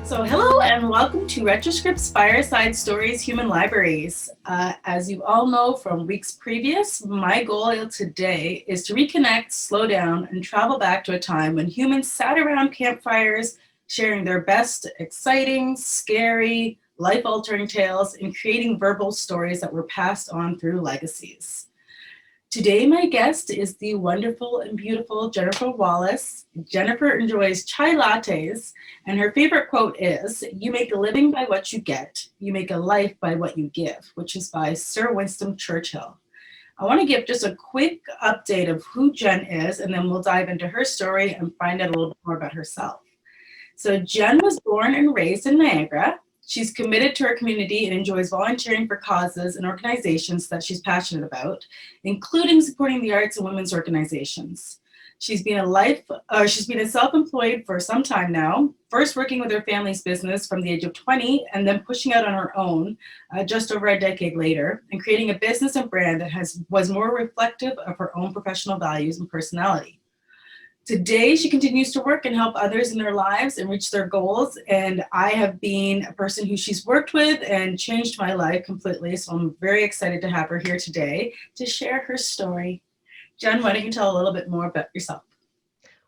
So hello and welcome to Retroscript's Fireside Stories Human Libraries. As you all know from weeks previous, my goal today is to reconnect, slow down, and travel back to a time when humans sat around campfires, sharing their best, exciting, scary, life-altering tales and creating verbal stories that were passed on through legacies. Today, my guest is the wonderful and beautiful Jennifer Wallace. Jennifer enjoys chai lattes, and her favorite quote is, "You make a living by what you get. You make a life by what you give," which is by Sir Winston Churchill. I want to give just a quick update of who Jen is, and then we'll dive into her story and find out a little bit more about herself. So Jen was born and raised in Niagara. She's committed to her community and enjoys volunteering for causes and organizations that she's passionate about, including supporting the arts and women's organizations. She's been a self-employed for some time now, first working with her family's business from the age of 20 and then pushing out on her own just over a decade later and creating a business and brand that was more reflective of her own professional values and personality. Today, she continues to work and help others in their lives and reach their goals. And I have been a person who she's worked with and changed my life completely. So I'm very excited to have her here today to share her story. Jen, why don't you tell a little bit more about yourself?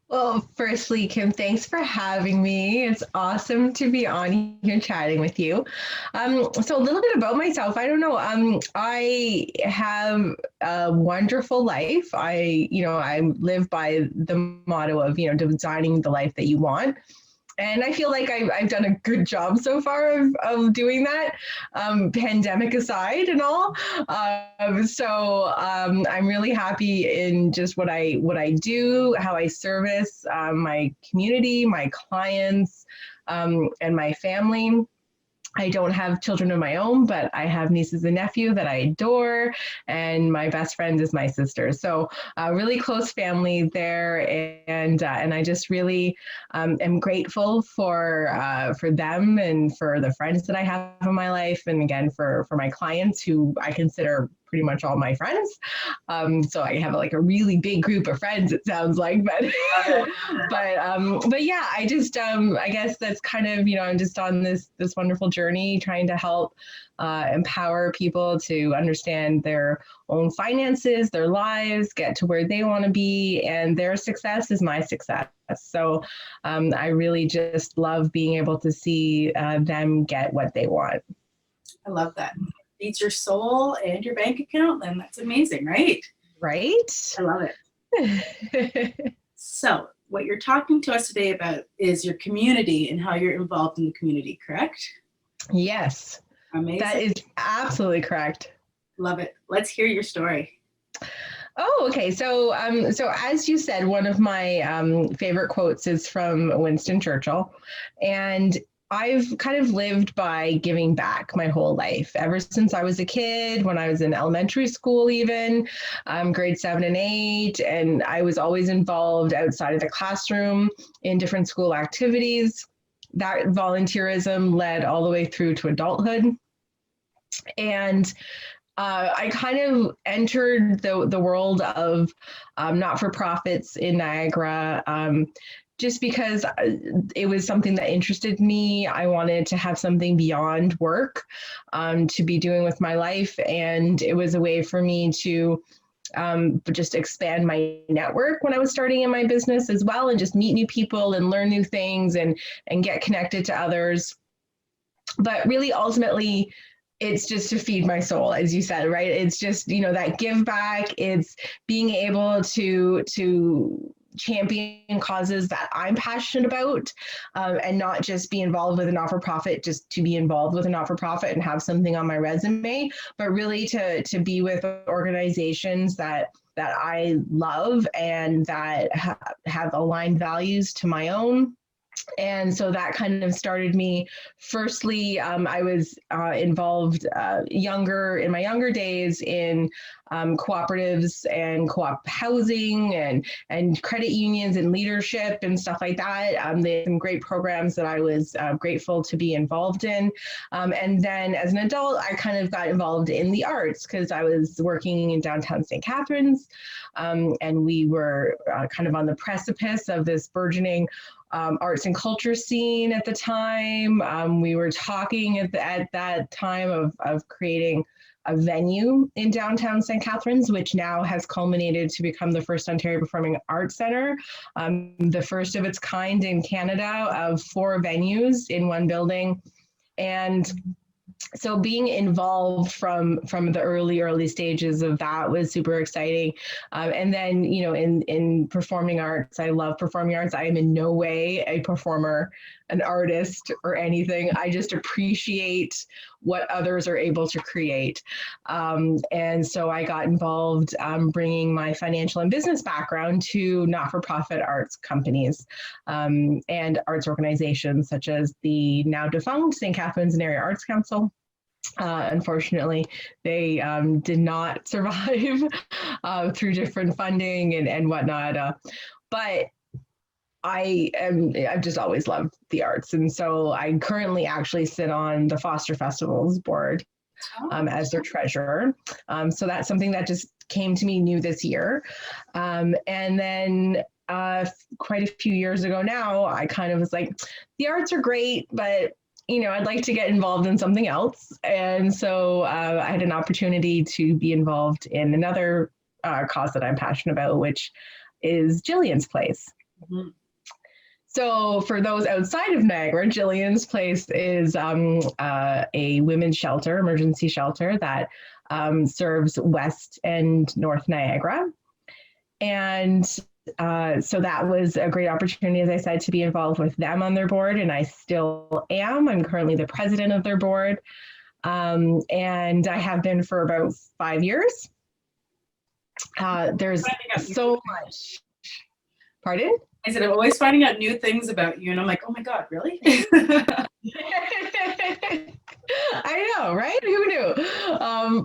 Well, firstly, Kim, thanks for having me. It's awesome to be on here chatting with you. So a little bit about myself. I don't know. I have a wonderful life. I live by the motto of, designing the life that you want. And I feel like I've done a good job so far of doing that, pandemic aside and all. I'm really happy in just what I do, how I service my community, my clients, and my family. I don't have children of my own, but I have nieces and nephews that I adore, and my best friend is my sister. So really close family there, and I just really am grateful for them and for the friends that I have in my life, and again for my clients who I consider pretty much all my friends. So I have like a really big group of friends, it sounds like, but yeah, I just, I guess that's kind of, I'm just on this wonderful journey trying to help empower people to understand their own finances, their lives, get to where they want to be, and their success is my success. So I really just love being able to see them get what they want. I love that. Feeds your soul and your bank account, and that's amazing, right? Right? I love it. So what you're talking to us today about is your community and how you're involved in the community, correct? Yes. Amazing. That is absolutely correct. Love it. Let's hear your story. Oh, okay. So as you said, one of my favorite quotes is from Winston Churchill, and I've kind of lived by giving back my whole life, ever since I was a kid, when I was in elementary school, even grade 7 and 8. And I was always involved outside of the classroom in different school activities. That volunteerism led all the way through to adulthood. And I kind of entered the world of not-for-profits in Niagara just because it was something that interested me. I wanted to have something beyond work to be doing with my life. And it was a way for me to just expand my network when I was starting in my business as well, and just meet new people and learn new things and get connected to others. But really, ultimately, it's just to feed my soul, as you said, right? It's just, that give back. It's being able to champion causes that I'm passionate about, and not just be involved with a not-for-profit just to be involved with a not-for-profit and have something on my resume, but really to be with organizations that I love and that have aligned values to my own. And so that kind of started me. Firstly, I was involved in my younger days in cooperatives and co-op housing and credit unions and leadership and stuff like that. They had some great programs that I was grateful to be involved in. And then as an adult, I kind of got involved in the arts because I was working in downtown St. Catharines, and we were kind of on the precipice of this burgeoning arts and culture scene at the time. We were talking at that time of creating a venue in downtown St. Catharines, which now has culminated to become the first Ontario Performing Arts Centre, the first of its kind in Canada, of 4 venues in one building. And so being involved from the early stages of that was super exciting. And then, you know, in performing arts, I love performing arts. I am in no way a performer, an artist, or anything. I just appreciate what others are able to create. And so I got involved bringing my financial and business background to not-for-profit arts companies and arts organizations such as the now defunct St. Catharines and Area Arts Council. Unfortunately, they did not survive through different funding and whatnot. But I've just always loved the arts. And so I currently actually sit on the Foster Festivals board as their treasurer. So that's something that just came to me new this year. And then quite a few years ago now, I kind of was like, the arts are great, but you know, I'd like to get involved in something else. And so I had an opportunity to be involved in another cause that I'm passionate about, which is Jillian's Place. Mm-hmm. So for those outside of Niagara, Jillian's Place is a women's shelter, emergency shelter that serves West and North Niagara. And so that was a great opportunity, as I said, to be involved with them on their board, and I still am. I'm currently the president of their board, and I have been for about 5 years. There's so much. Pardon? I said, I'm always finding out new things about you, and I'm like, oh my God, really? I know, right? Who knew?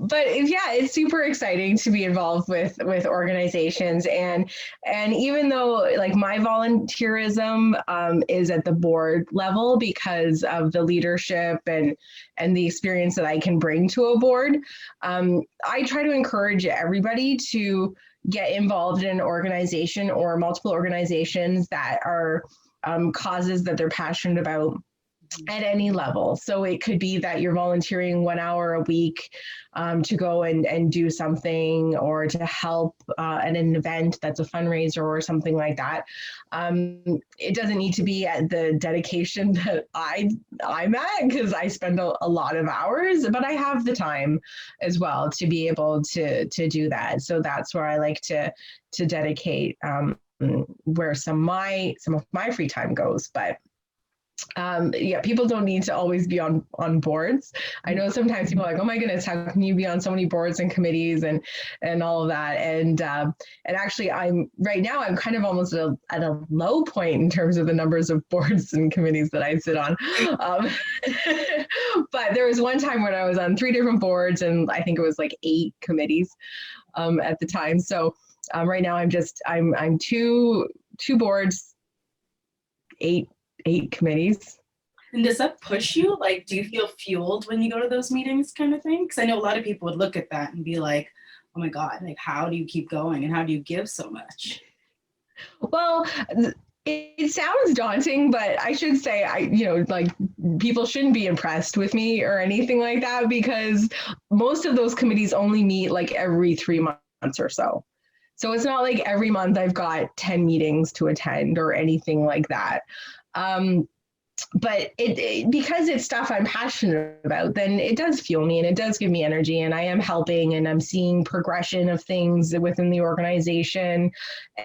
But yeah, it's super exciting to be involved with organizations, and even though like my volunteerism is at the board level because of the leadership and the experience that I can bring to a board, I try to encourage everybody to get involved in an organization or multiple organizations that are causes that they're passionate about at any level. So it could be that you're volunteering 1 hour a week to go and do something, or to help at an event that's a fundraiser or something like that. It doesn't need to be at the dedication that I'm at, because I spend a lot of hours, but I have the time as well to be able to do that. So that's where I like to dedicate where some of my free time goes. But yeah, people don't need to always be on boards. I know sometimes people are like, oh my goodness, how can you be on so many boards and committees and all of that? And actually right now I'm kind of almost at a low point in terms of the numbers of boards and committees that I sit on. But there was one time when I was on 3 different boards, and I think it was like 8 committees at the time. So right now I'm 2 boards, 8 committees. And does that push you? Like, do you feel fueled when you go to those meetings, kind of thing? Because I know a lot of people would look at that and be like, oh my God, like, how do you keep going and how do you give so much? Well, it sounds daunting, but I should say, like, people shouldn't be impressed with me or anything like that, because most of those committees only meet like every 3 months or so. So it's not like every month I've got 10 meetings to attend or anything like that. But it because it's stuff I'm passionate about, then it does fuel me and it does give me energy, and I am helping and I'm seeing progression of things within the organization,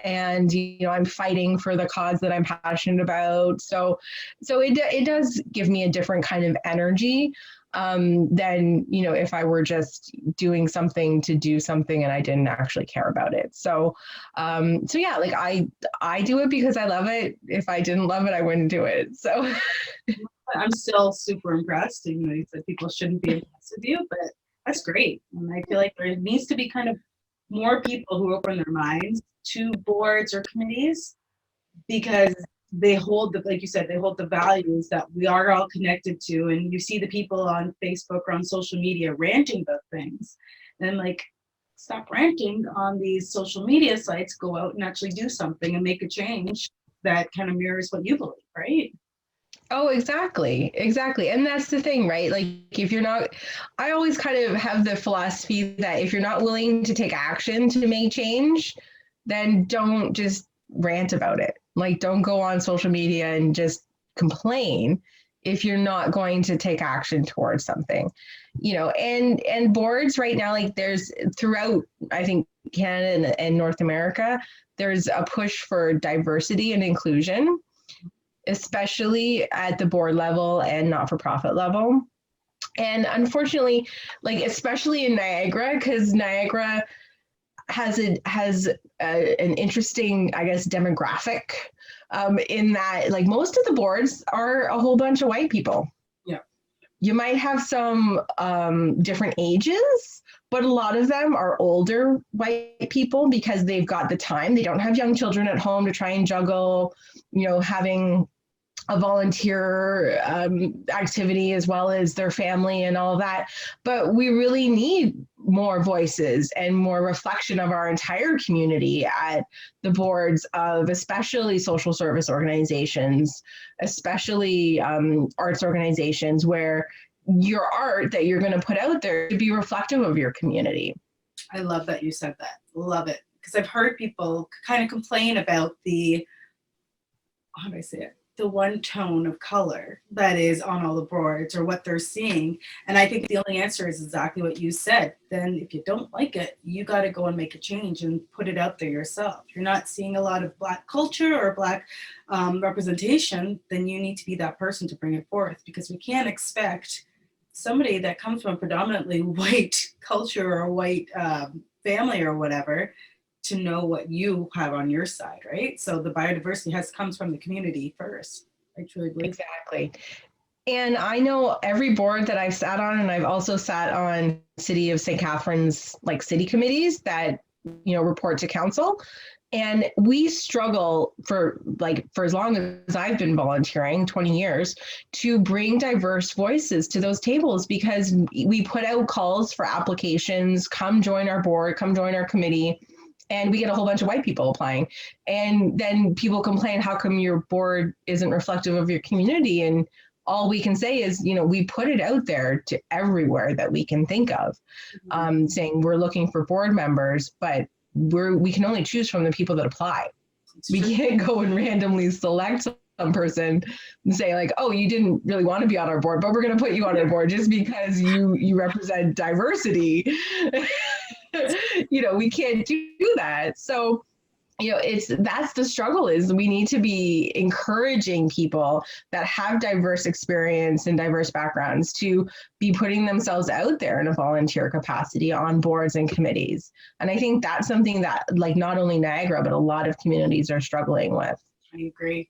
and I'm fighting for the cause that I'm passionate about. So it does give me a different kind of energy than if I were just doing something to do something and I didn't actually care about it. So yeah, like I do it because I love it. If I didn't love it, I wouldn't do it. So I'm still super impressed. And, you said people shouldn't be impressed with you, but that's great. And I feel like there needs to be kind of more people who open their minds to boards or committees, because they hold like you said, they hold the values that we are all connected to. And you see the people on Facebook or on social media ranting about things, and like, stop ranting on these social media sites, go out and actually do something and make a change. that kind of mirrors what you believe, right? Oh, exactly. Exactly. And that's the thing, right? Like, if you're not, I always kind of have the philosophy that if you're not willing to take action to make change, then don't just rant about it. Like, don't go on social media and just complain if you're not going to take action towards something, and boards right now, like there's throughout, I think, Canada and North America, there's a push for diversity and inclusion, especially at the board level and not-for-profit level. And unfortunately, like especially in Niagara, because Niagara has an interesting, I guess, demographic, in that like most of the boards are a whole bunch of white people. Yeah. You might have some different ages, but a lot of them are older white people because they've got the time. They don't have young children at home to try and juggle, having a volunteer activity as well as their family and all that. But we really need more voices and more reflection of our entire community at the boards of especially social service organizations, especially arts organizations, where your art that you're going to put out there to be reflective of your community. I love that you said that. Love it. Because I've heard people kind of complain about how do I say it? The one tone of color that is on all the boards or what they're seeing. And I think the only answer is exactly what you said. Then if you don't like it, you got to go and make a change and put it out there yourself. If you're not seeing a lot of Black culture or Black representation, then you need to be that person to bring it forth, because we can't expect somebody that comes from a predominantly white culture or white family or whatever to know what you have on your side, right? So the biodiversity comes from the community first. I truly believe exactly. And I know every board that I've sat on, and I've also sat on City of St. Catharines like city committees that report to council. And we struggle for as long as I've been volunteering, 20 years, to bring diverse voices to those tables, because we put out calls for applications, come join our board, come join our committee, and we get a whole bunch of white people applying. And then people complain, how come your board isn't reflective of your community? And all we can say is, we put it out there to everywhere that we can think of, saying we're looking for board members, but we can only choose from the people that apply. We can't go and randomly select some person and say like, oh, you didn't really want to be on our board, but we're going to put you on our board just because you represent diversity. We can't do that. So, that's the struggle, is we need to be encouraging people that have diverse experience and diverse backgrounds to be putting themselves out there in a volunteer capacity on boards and committees. And I think that's something that like not only Niagara, but a lot of communities are struggling with. I agree.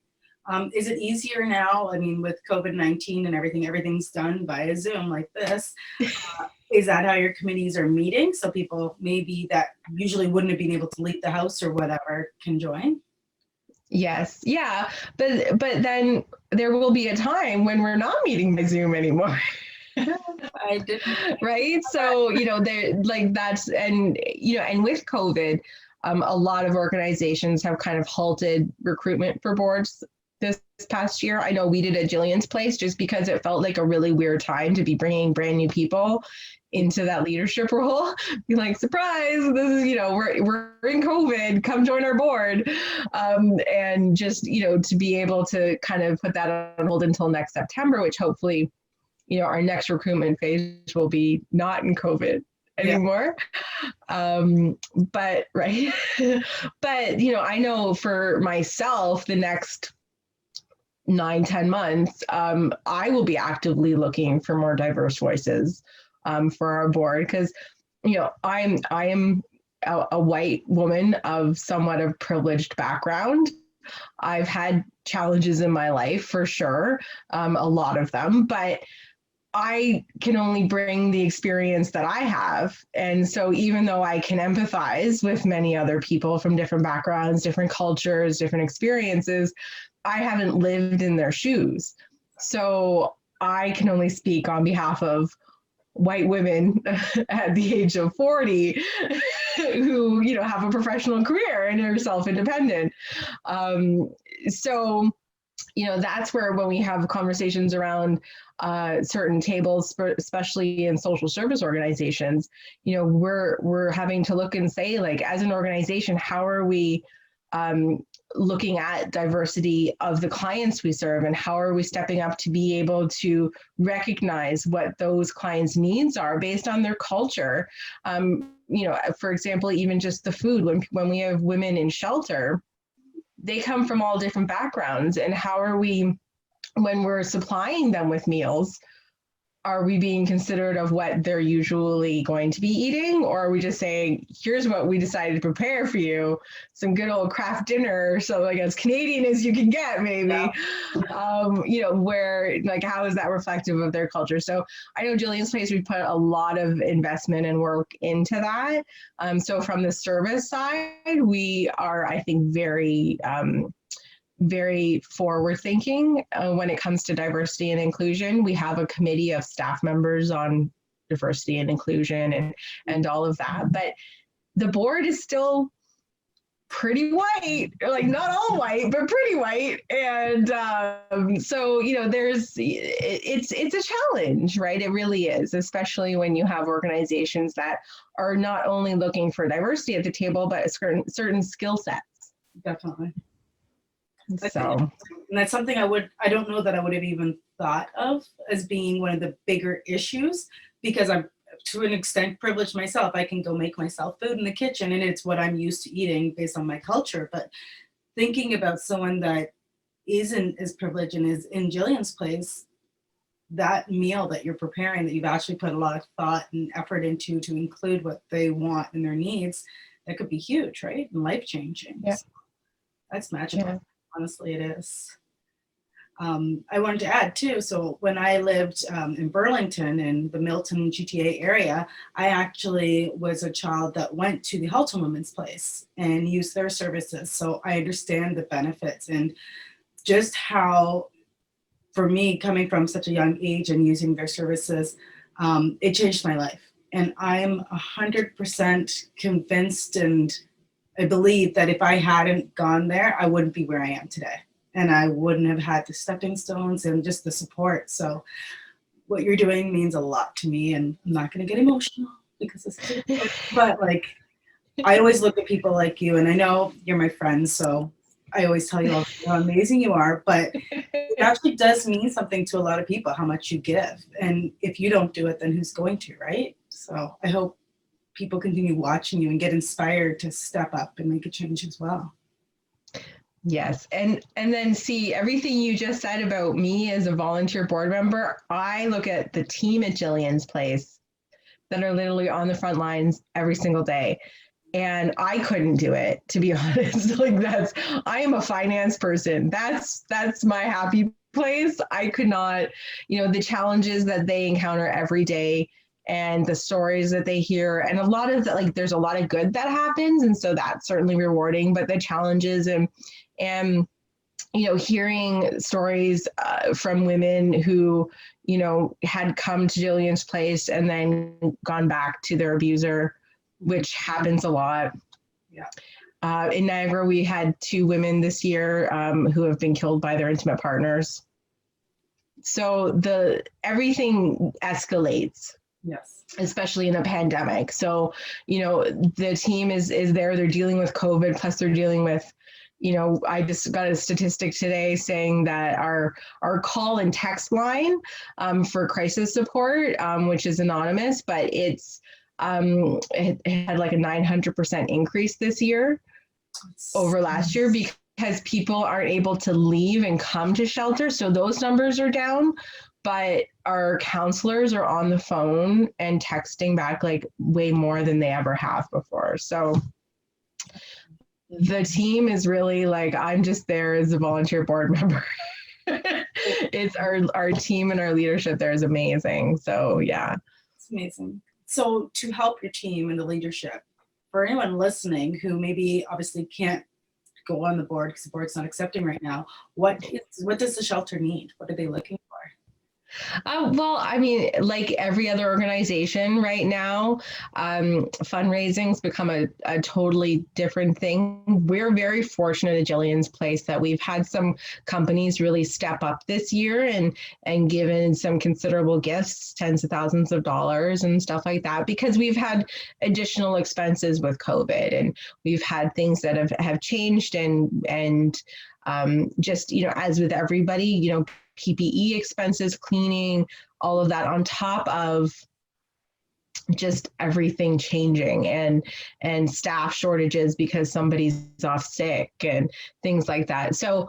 Is it easier now? I mean, with COVID-19 and everything's done via Zoom like this. Is that how your committees are meeting? So people maybe that usually wouldn't have been able to leave the house or whatever can join? Yes. Yeah. But then there will be a time when we're not meeting by Zoom anymore. I didn't. Right. So, they're like that's, and with COVID, a lot of organizations have kind of halted recruitment for boards this past year. I know we did at Jillian's place just because it felt like a really weird time to be bringing brand new people into that leadership role. Be like, surprise, this is, we're in COVID, come join our board. And just, to be able to kind of put that on hold until next September, which hopefully, our next recruitment phase will be not in COVID anymore. But right. But, I know for myself, the next 9-10 months, I will be actively looking for more diverse voices for our board, because I am a white woman of somewhat of privileged background. I've had challenges in my life for sure, a lot of them, but I can only bring the experience that I have. And so even though I can empathize with many other people from different backgrounds, different cultures, different experiences, I haven't lived in their shoes. So I can only speak on behalf of white women at the age of 40 who, have a professional career and are self-independent. so, that's where when we have conversations around certain tables, especially in social service organizations, we're having to look and say, like, as an organization, how are we looking at diversity of the clients we serve, and how are we stepping up to be able to recognize what those clients' needs are based on their culture. For example, even just the food, when we have women in shelter, they come from all different backgrounds, and how are we, when we're supplying them with meals, are we being considerate of what they're usually going to be eating? Or are we just saying, here's what we decided to prepare for you, some good old craft dinner, so like as Canadian as you can get, maybe, where, like, how is that reflective of their culture? So I know Jillian's Place, we put a lot of investment and work into that. So from the service side, we are, I think, very forward thinking when it comes to diversity and inclusion. We have a committee of staff members on diversity and inclusion and all of that. But the board is still pretty white, like not all white, but pretty white. And so, it's a challenge, right? It really is, especially when you have organizations that are not only looking for diversity at the table, but certain skill sets. Definitely. So, and that's something I don't know that I would have even thought of as being one of the bigger issues, because I'm to an extent privileged myself. I can go make myself food in the kitchen, and it's what I'm used to eating based on my culture. But thinking about someone that isn't as privileged and is in Jillian's place, that meal that you're preparing, that you've actually put a lot of thought and effort into to include what they want and their needs, that could be huge, right? And life-changing. Yeah. So that's magical. Yeah. Honestly, it is. I wanted to add too, so when I lived in Burlington in the Milton GTA area, I actually was a child that went to the Halton Women's Place and used their services. So I understand the benefits and just how, for me, coming from such a young age and using their services, it changed my life. And I'm 100% convinced, and I believe that if I hadn't gone there, I wouldn't be where I am today. And I wouldn't have had the stepping stones and just the support. So what you're doing means a lot to me, and I'm not going to get emotional because this is important, but like, I always look at people like you, and I know you're my friend, so I always tell you how amazing you are, but it actually does mean something to a lot of people, how much you give. And if you don't do it, then who's going to, right? So I hope people continue watching you and get inspired to step up and make a change as well. Yes. And then see, everything you just said about me as a volunteer board member, I look at the team at Jillian's Place that are literally on the front lines every single day. And I couldn't do it, to be honest. I am a finance person. That's my happy place. I could not, the challenges that they encounter every day and the stories that they hear, and a lot of that, there's a lot of good that happens. And so that's certainly rewarding, but the challenges and hearing stories from women who, had come to Jillian's Place and then gone back to their abuser, which happens a lot. Yeah. In Niagara, we had 2 women this year who have been killed by their intimate partners. So everything escalates. Yes. Especially in a pandemic. So, the team is there, they're dealing with COVID, plus they're dealing with, I just got a statistic today saying that our call and text line for crisis support, which is anonymous, but it had like a 900% increase this year over last year, because people aren't able to leave and come to shelter. So those numbers are down. But our counselors are on the phone and texting back like way more than they ever have before. So the team is really I'm just there as a volunteer board member. It's our team and our leadership there is amazing. So yeah. It's amazing. So to help your team and the leadership, for anyone listening who maybe obviously can't go on the board because the board's not accepting right now, what does the shelter need? What are they looking for? Well, I mean, like every other organization right now, fundraising's become a totally different thing. We're very fortunate at Jillian's Place that we've had some companies really step up this year and given some considerable gifts, tens of thousands of dollars and stuff like that, because we've had additional expenses with COVID, and we've had things that have changed, and just, as with everybody, PPE expenses, cleaning, all of that on top of just everything changing, and staff shortages because somebody's off sick and things like that. So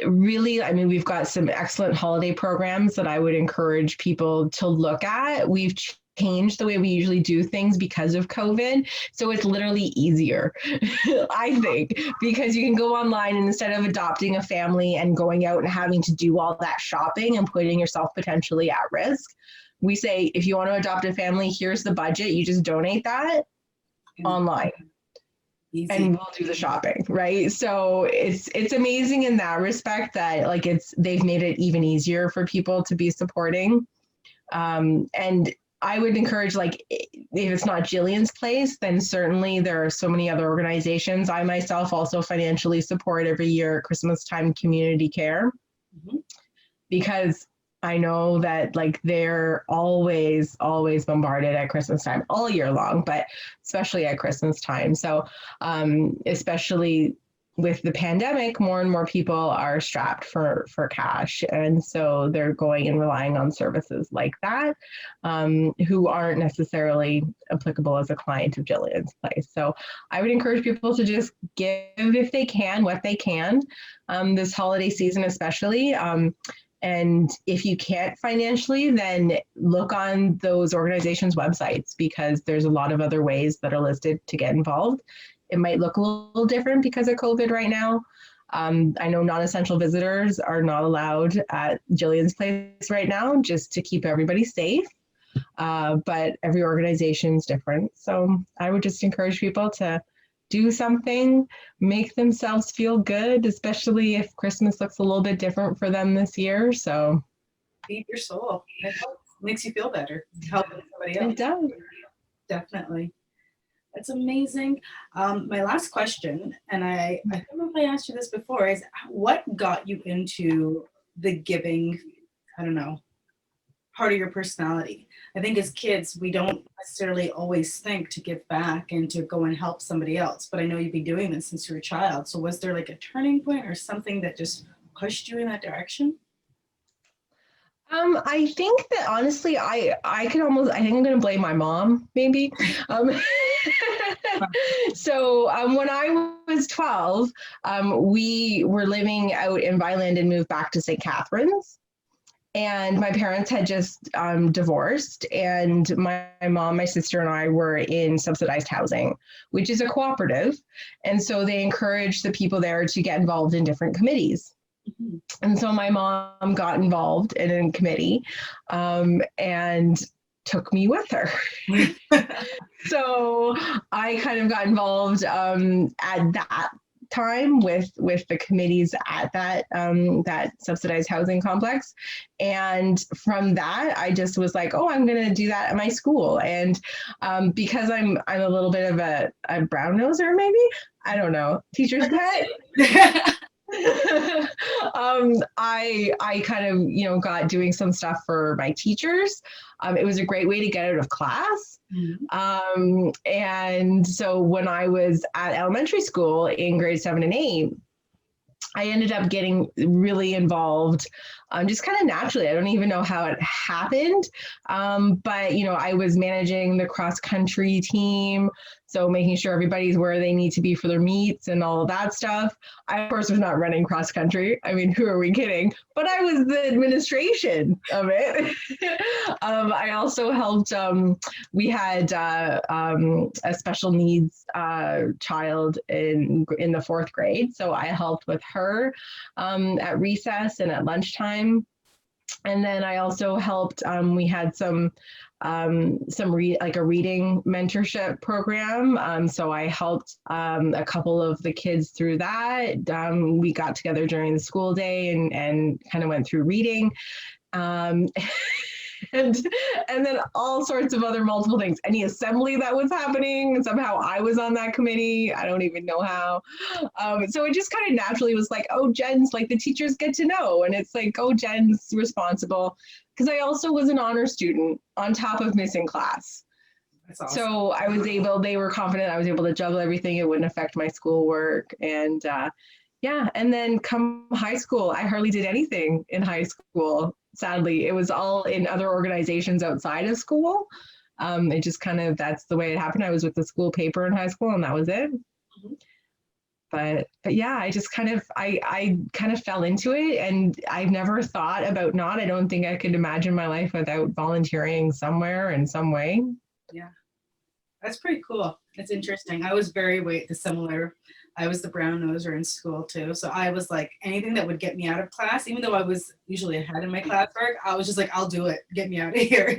really, I mean, we've got some excellent holiday programs that I would encourage people to look at. We've changed the way we usually do things because of COVID. So it's literally easier, I think, because you can go online, and instead of adopting a family and going out and having to do all that shopping and putting yourself potentially at risk, we say, if you want to adopt a family, here's the budget. You just donate that online. Easy. And we'll do the shopping, right? So it's amazing in that respect that they've made it even easier for people to be supporting. And I would encourage, if it's not Jillian's Place, then certainly there are so many other organizations. I myself also financially support every year at Christmas time community care, because I know that they're always bombarded at Christmas time all year long, but especially at Christmas time. So especially with the pandemic, more and more people are strapped for cash. And so they're going and relying on services like that, who aren't necessarily applicable as a client of Jillian's Place. So I would encourage people to just give, if they can, what they can, this holiday season especially. And if you can't financially, then look on those organizations' websites, because there's a lot of other ways that are listed to get involved. It might look a little different because of COVID right now. I know non-essential visitors are not allowed at Jillian's Place right now, just to keep everybody safe. But every organization is different. So I would just encourage people to do something, make themselves feel good, especially if Christmas looks a little bit different for them this year. So feed your soul. It helps, makes you feel better. Helping somebody else. It does. Definitely. That's amazing. My last question, and I don't know if I asked you this before, is what got you into the giving, I don't know, part of your personality? I think as kids, we don't necessarily always think to give back and to go and help somebody else. But I know you've been doing this since you were a child. So was there a turning point or something that just pushed you in that direction? I think that honestly, I think I'm going to blame my mom, maybe. So when I was 12, we were living out in Vineland and moved back to St. Catharines. And my parents had just divorced, and my mom, my sister, and I were in subsidized housing, which is a cooperative. And so they encouraged the people there to get involved in different committees. Mm-hmm. And so my mom got involved in a committee and took me with her. So I kind of got involved at that time with the committees at that subsidized housing complex. And from that, I just was like, oh, I'm going to do that at my school. And because I'm a little bit of a brown noser, maybe, I don't know, teacher's pet. I kind of, got doing some stuff for my teachers. It was a great way to get out of class. Mm-hmm. And so when I was at elementary school in grade 7 and 8, I ended up getting really involved, just kind of naturally. I don't even know how it happened. But, I was managing the cross country team. So making sure everybody's where they need to be for their meets and all of that stuff. I, of course, was not running cross country. I mean, who are we kidding? But I was the administration of it. I also helped, we had a special needs child in the 4th grade. So I helped with her at recess and at lunchtime. And then I also helped, we had a reading mentorship program. So I helped a couple of the kids through that. We got together during the school day and kind of went through reading. Um, and then all sorts of other multiple things. Any assembly that was happening, somehow I was on that committee. I don't even know how. So it just kind of naturally was like, oh, Jenn's like the teachers get to know. And it's like, oh, Jenn's responsible. Because I also was an honor student on top of missing class. That's awesome. So they were confident I was able to juggle everything. It wouldn't affect my schoolwork. And yeah, and then come high school, I hardly did anything in high school. Sadly, it was all in other organizations outside of school. It just kind of, that's the way it happened. I was with the school paper in high school and that was it. Mm-hmm. But yeah, I just I kind of fell into it, and I've never thought about not. I don't think I could imagine my life without volunteering somewhere in some way. Yeah, that's pretty cool. It's interesting. I was very similar. I was the brown noser in school too. So I was like, anything that would get me out of class, even though I was usually ahead in my classwork, I was just like, I'll do it. Get me out of here.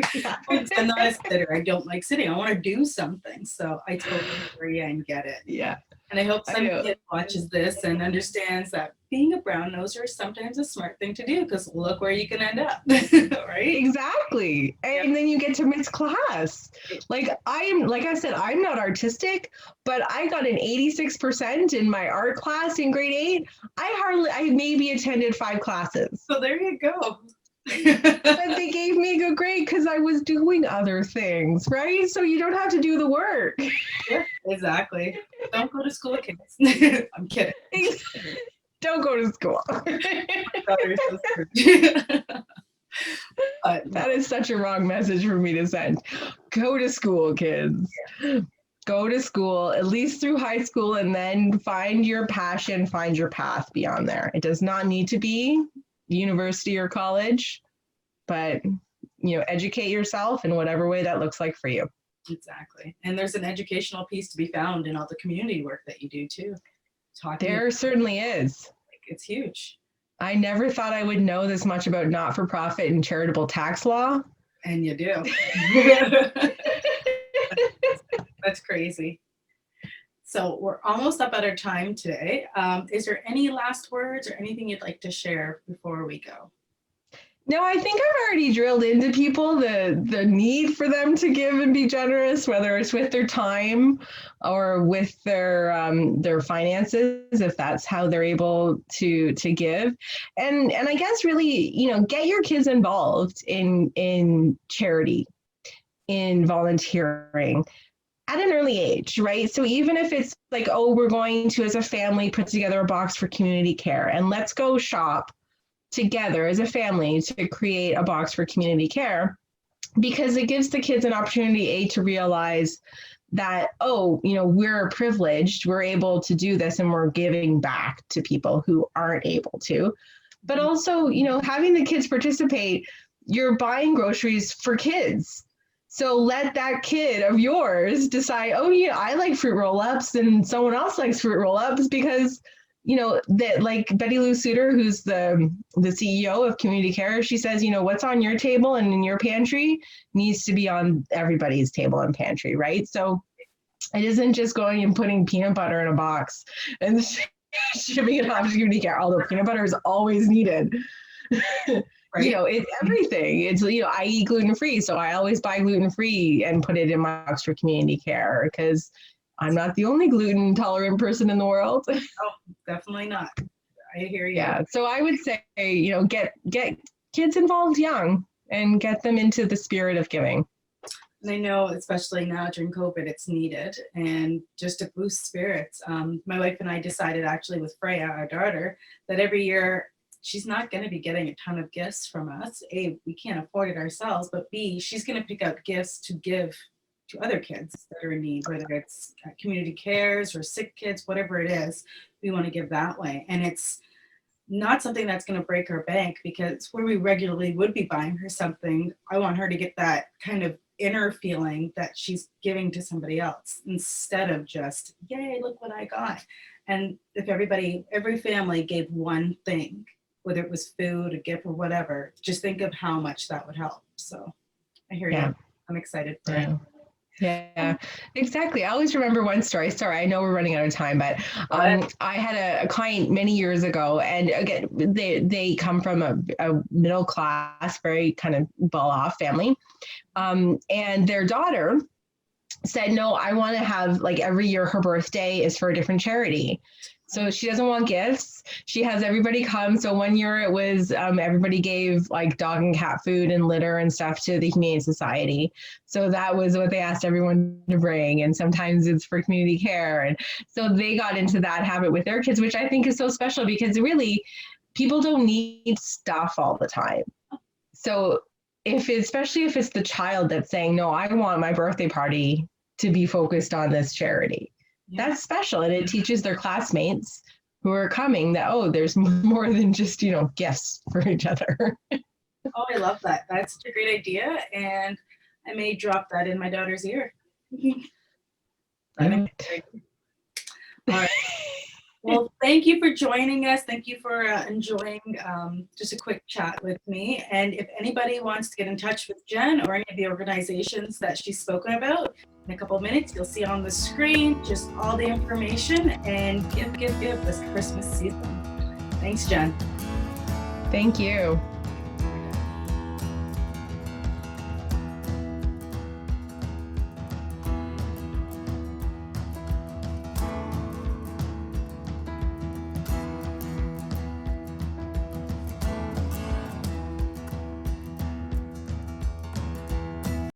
I'm not a sitter. I don't like sitting. I want to do something. So I totally agree and get it. Yeah. And I hope some kid watches this and understands that being a brown noser is sometimes a smart thing to do, because look where you can end up, right? Exactly. And then you get to miss class. Like I said, I'm not artistic, but I got an 86% in my art class in grade 8. I maybe attended 5 classes. So there you go. But they gave me a good grade because I was doing other things, right? So you don't have to do the work. Yeah, exactly. Don't go to school, kids. I'm kidding. Don't go to school. That is such a wrong message for me to send. Go to school, kids. Yeah. Go to school, at least through high school, and then find your passion, find your path beyond there. It does not need to be university or college, but educate yourself in whatever way that looks like for you. Exactly. And there's an educational piece to be found in all the community work that you do too. There certainly is. It's huge. I never thought I would know this much about not-for-profit and charitable tax law. And you do. That's crazy. So we're almost up at our time today. Is there any last words or anything you'd like to share before we go? No, I think I've already drilled into people the need for them to give and be generous, whether it's with their time or with their finances, if that's how they're able to give. And I guess really, get your kids involved in charity, in volunteering at an early age, right? So even if it's like, oh, we're going to, as a family, put together a box for community care and let's go shop together as a family to create a box for community care, because it gives the kids an opportunity, to realize that, we're privileged, we're able to do this, and we're giving back to people who aren't able to. But also, having the kids participate, you're buying groceries for kids. So let that kid of yours decide, oh yeah, I like fruit roll-ups and someone else likes fruit roll-ups, because that, like Betty Lou Suter, who's the CEO of Community Care, she says, what's on your table and in your pantry needs to be on everybody's table and pantry, right? So it isn't just going and putting peanut butter in a box and shipping it off to Community Care, although peanut butter is always needed. Right. It's everything. It's, I eat gluten-free, so I always buy gluten-free and put it in my box for Community Care, because I'm not the only gluten intolerant person in the world. Oh, definitely not. I hear you. Yeah. So I would say, get kids involved young and get them into the spirit of giving. And I know, especially now during COVID, it's needed, and just to boost spirits. My wife and I decided, actually with Freya, our daughter, that every year she's not going to be getting a ton of gifts from us. A, we can't afford it ourselves, but B, she's going to pick out gifts to give to other kids that are in need, whether it's community cares or sick kids, whatever it is, we want to give that way. And it's not something that's going to break her bank, because where we regularly would be buying her something, I want her to get that kind of inner feeling that she's giving to somebody else, instead of just, yay, look what I got. And if every family gave one thing, whether it was food, a gift, or whatever, just think of how much that would help. So I hear you. I'm excited for it. Yeah, exactly. I always remember one story. Sorry, I know we're running out of time, but I had a client many years ago, and again, they come from a middle class, very kind of well off family, and their daughter said, no, I want to have like every year her birthday is for a different charity. So she doesn't want gifts. She has everybody come. So one year it was everybody gave like dog and cat food and litter and stuff to the Humane Society. So that was what they asked everyone to bring. And sometimes it's for community care. And so they got into that habit with their kids, which I think is so special because really people don't need stuff all the time. So especially if it's the child that's saying, no, I want my birthday party to be focused on this charity. Yeah. That's special. And it teaches their classmates who are coming that, oh, there's more than just, gifts for each other. Oh, I love that. That's such a great idea. And I may drop that in my daughter's ear. All right. Well, thank you for joining us. Thank you for enjoying just a quick chat with me. And if anybody wants to get in touch with Jenn or any of the organizations that she's spoken about, in a couple of minutes, you'll see on the screen just all the information, and give this Christmas season. Thanks, Jenn. Thank you.